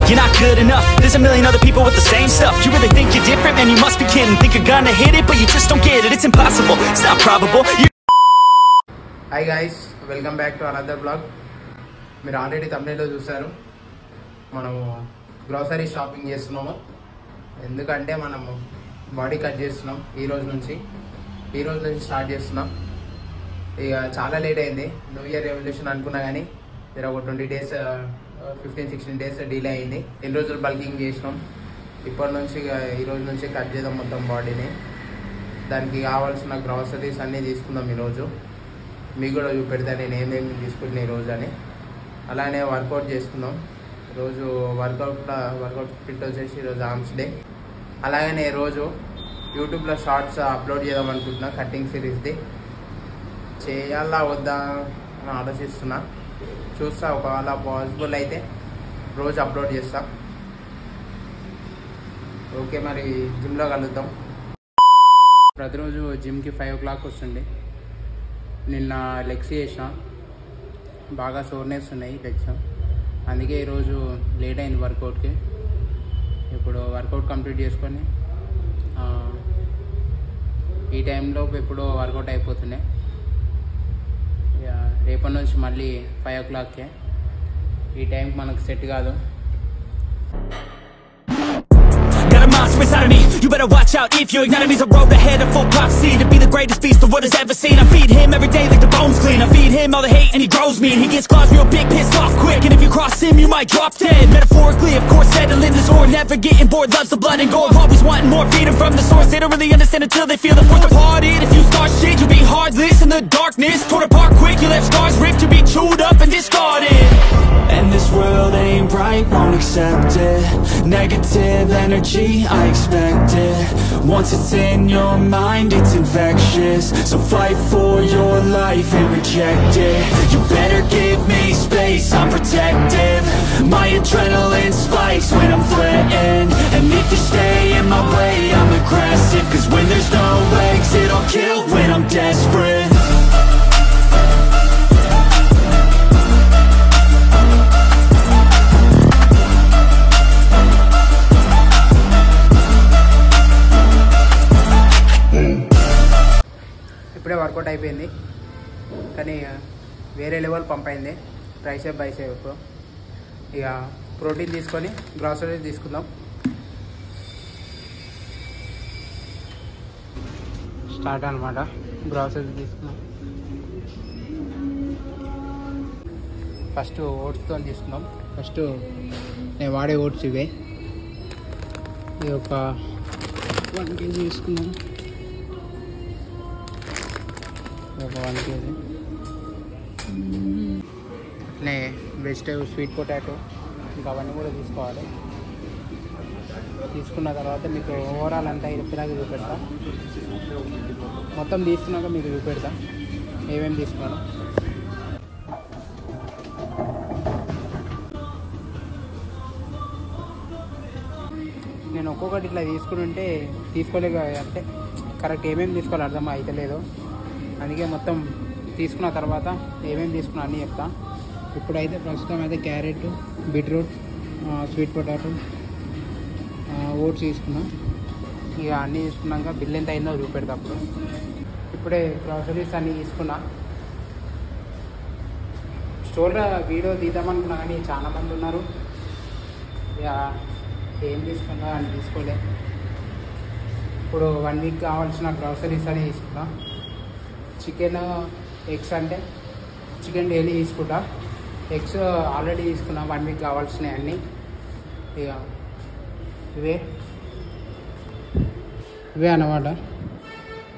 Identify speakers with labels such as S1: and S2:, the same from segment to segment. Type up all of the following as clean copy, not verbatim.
S1: you're not good enough. There's a million other people with the same stuff. You really think you're different? Man, you must be kidding. Think you're gonna hit it, but you just don't get it. It's impossible, it's not probable.
S2: Hi guys, welcome back to another vlog. మీరు already thumbnail లో చూసారు. మనము grocery shopping చేస్తున్నాము. ఎందుకంటే మనము body cut చేస్తున్నాం ఈ రోజు నుంచి స్టార్ట్ చేస్తున్నాం. ఇక చాలా లేట్ అయింది. న్యూ ఇయర్ రెవల్యూషన్ అనుకున్నా కానీ ఒక 20 days 15-16 days డిలే అయింది. ఎన్ని రోజులు బల్కింగ్ చేసినాం. ఇప్పటి నుంచి ఈ రోజు నుంచి కట్ చేద్దాం మొత్తం బాడీని. దానికి కావాల్సిన గ్రాసరీస్ అన్నీ తీసుకుందాం ఈరోజు. మీకు కూడా చూపెడతాను నేను ఏమేమి తీసుకుంటున్నా ఈరోజు అని. అలానే వర్కౌట్ చేసుకుందాం. ఈరోజు వర్కౌట్ ఫిట్ వచ్చేసి ఈరోజు ఆర్మ్స్ డే. అలాగనే రోజు యూట్యూబ్లో షార్ట్స్ అప్లోడ్ చేద్దాం అనుకుంటున్నా. కటింగ్ సిరీస్ది చేయాలా వద్దా అని ఆలోచిస్తున్నా. చూస్తా, ఒకవేళ పాసిబుల్ అయితే రోజు అప్లోడ్ చేస్తా. ఓకే, మరి జిమ్లో కలుద్దాం. ప్రతిరోజు జిమ్కి 5 o'clock వస్తుండే. నిన్న లెగ్స్ చేసిన, బాగా సోర్నెస్ ఉన్నాయి లెగ్స్. అందుకే ఈరోజు లేట్ అయింది వర్కౌట్కి. ఇప్పుడు వర్కౌట్ కంప్లీట్ చేసుకొని ఈ టైంలో ఎప్పుడో వర్కౌట్ అయిపోతుండే. రేపటి నుంచి మళ్ళీ 5 o'clockకే. ఈ టైంకి మనకు సెట్ కాదు.
S1: Got a monster inside of me, you better watch out if you ignite me. There's a road ahead of full prophecy to be the greatest beast the world has ever seen. I feed him every day like the bones clean. I feed him all the hate and he grows me. And he gets claws real big, pissed off quick. And if you cross him, you might drop dead. Metaphorically, of course, settling the sword. Never getting bored, loves the blood and gore. Always wanting more, feeding from the source. They don't really understand until they feel the force departed. If you start shit, you'll be heartless in the darkness. Torn apart quick, you left scars ripped. You'll be chewed up and discarded. And this world ain't right, won't accept it. Negative energy, I expect it. Once it's in your mind, it's infectious. So fight for your life and reject it. You better give me space, I'm protective. My adrenaline spikes when I'm threatened. And if you stay in my way, I'm aggressive. Cause when there's no exit, I'll kill when I'm desperate.
S2: ఇప్పుడే work out అయిపోయింది, కానీ వేరే level pump అయింది. Tricep bicep. ఇక protein తీసుకొని groceries తీసుకుందాం. Start అనమాట. Groceries తీసుకుందాం. ఫస్ట్ ఓట్స్తో తీసుకుందాం. ఫస్ట్ నేను వాడే ఓట్స్ ఇవే. ఇది ఒక 1 kg తీసుకుందాం. ఒక 1 kg. అట్లే వెజిటేబుల్, స్వీట్ పొటాటో, ఇంకా అవన్నీ కూడా తీసుకోవాలి. తీసుకున్న తర్వాత మీకు ఓవరాల్ అంతా చెప్పినాక చూపెడతా. మొత్తం తీసుకున్నాక మీకు చూపెడతా ఏమేమి తీసుకున్నాను. నేను ఒక్కొక్కటి ఇట్లా తీసుకుని ఉంటే తీసుకోలేక, అంటే కరెక్ట్ ఏమేమి తీసుకోవాలి అర్థం అయితే లేదు. అందుకే మొత్తం తీసుకున్న తర్వాత ఏమేమి తీసుకున్నా అన్నీ చెప్తా. ఇప్పుడైతే ప్రస్తుతం అయితే carrot, beetroot, sweet potato, oats తీసుకున్నా. ఇక అన్నీ తీసుకున్నాక బిల్ ఎంత అయిందో చూపెడతా. అప్పుడు ఇప్పుడే గ్రాసరీస్ అన్నీ తీసుకున్నా. స్టోర్లో వీడియో తీద్దామనుకున్నా కానీ చాలామంది ఉన్నారు. ఇక ఏం తీసుకున్నా అని తీసుకోలే. ఇప్పుడు 1 week కావాల్సిన గ్రాసరీస్ అని తీసుకున్నా. చికెన్, ఎగ్స్ అంటే చికెన్ డైలీ తీసుకుంటా. ఎగ్స్ ఆల్రెడీ తీసుకున్నా 1 week కావాల్సినవి అన్నీ. ఇక ఇవే అన్నమాట.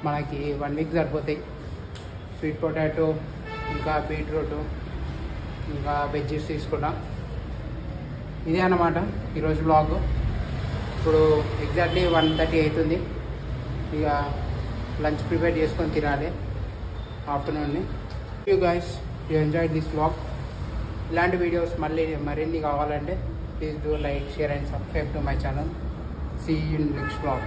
S2: మనకి 1 week సరిపోతాయి. స్వీట్ పొటాటో, ఇంకా బీట్రూట్, ఇంకా వెజ్జెస్ తీసుకున్నా. ఇదే అన్నమాట ఈరోజు బ్లాగ్. ఇప్పుడు ఎగ్జాక్ట్లీ 1:30 అవుతుంది. ఇక లంచ్ ప్రిపేర్ చేసుకొని తినాలి ఆఫ్టర్నూన్ని. You guys, you enjoy this vlog. ఇలాంటి వీడియోస్ మరిన్ని కావాలంటే please do like, share and subscribe to my channel. See you in next blog.